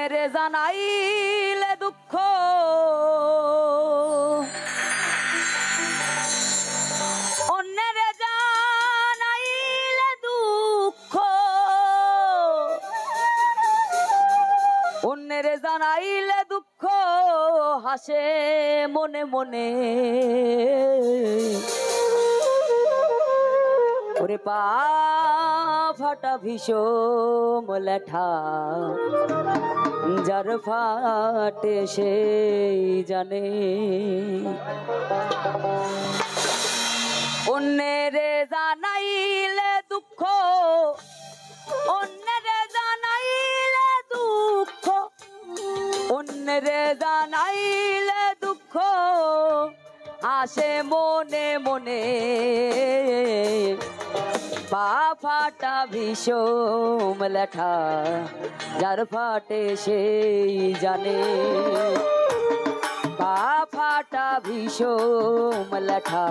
অন্যেরে জানাইলে দুঃখ অন্যেরে জানাইলে দুঃখ অন্যেরে জানাইলে দুঃখ হাসে মনে মনে ওরে পা ফাটা ভীষণ লেঠা যার ফাটে সেই জানে অন্যেরে জানাইলে দুঃখ অন্যেরে জানাইলে দুঃখ অন্যেরে জানাইলে দুঃখ আসে মনে মনে পা ফাটা ভীষণ লেঠা যার ফাটে সেই জানে পা ফাটা ভীষণ লেঠা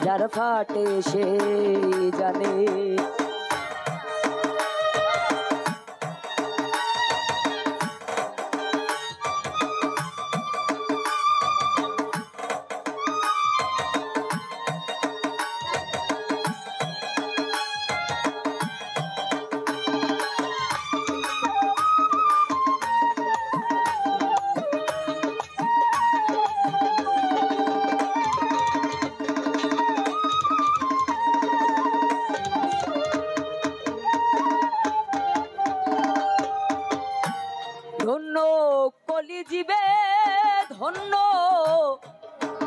যার ফাটে সেই জানে ধন্য কলিজীবে ধন্য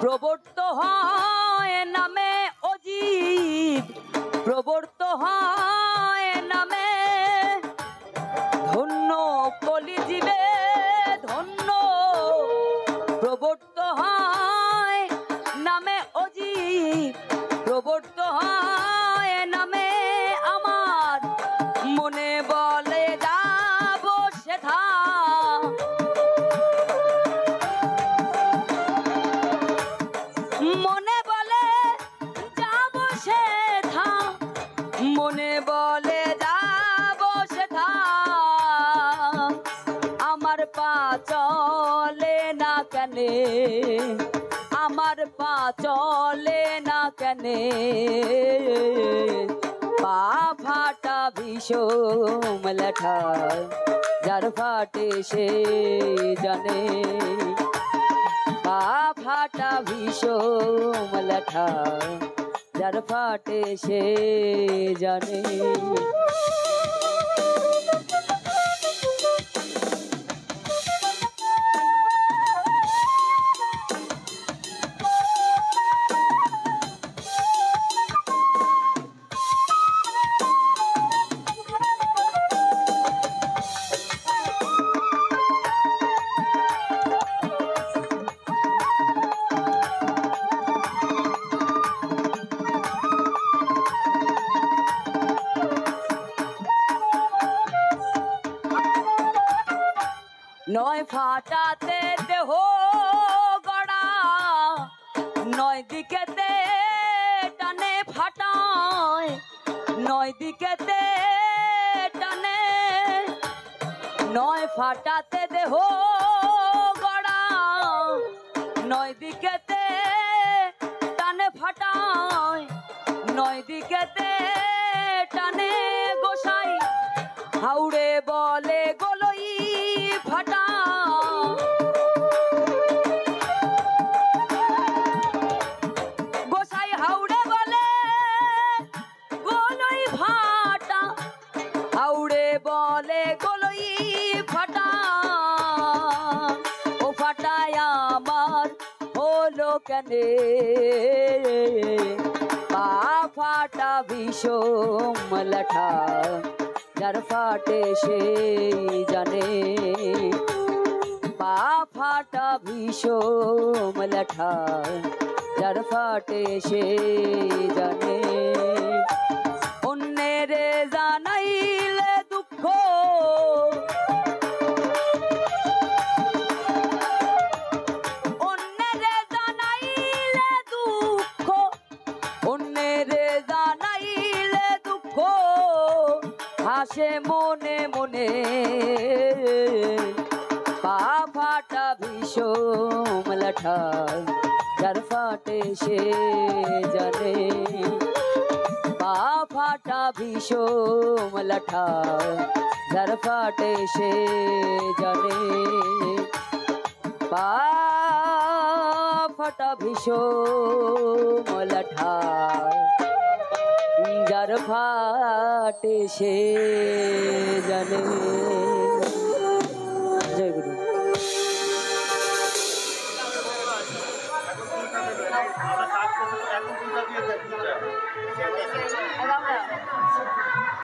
প্রবর্ত হয় নামে অজীব প্রবর্ত হয় নামে ধন্য কলিজীবে ধন্য প্রবর্ত হয় নামে অজীব প্রবর্ত হয় নামে আমার মনে বলে যাব সেথা মনে বলে যাব সেথা মনে বলে যাব সেথা আমার পা চলে না কেনে আমার পা চলে না কেনে পা ফাটা ভীষণ লেঠা যার ফাটে সে জানে পা ফাটা ভীষণ লেঠা যার ফাটে সে জানে নয় ফাটাতে দেহ গড়া নয় দিকেতে টানে ফাটায় নয় দিকেতে টানে নয় ফাটাতে দেহ গড়া নয় দিকেতে টানে ফাটায় নয় দিকেতে টানে গোসাই হাউড়ে বলে গলই ফাটা গোসাই হাউড়ে বলে গলই ফাটা হাউড়ে বলে গলই ফাটা ও ফাটায় আমার হলো কেনে পা ফাটা ভীষণ লেঠা যার ফাটে সেই জানে পা ফাটা ভীষণ লেঠা যার ফাটে সেই জানে অন্যেরে জানাইলে দুঃখ অন্যেরে জানাইলে দুঃখ অন্যেরে জানাইলে দুঃখ হাসে মনে মনে বিষম লাঠায় যার ফাটে সে জানে পা ফাটা বিষম লাঠায় যার ফাটে সে জানে পা ফাটা বিষম লাঠায় যার ফাটে সে জানে।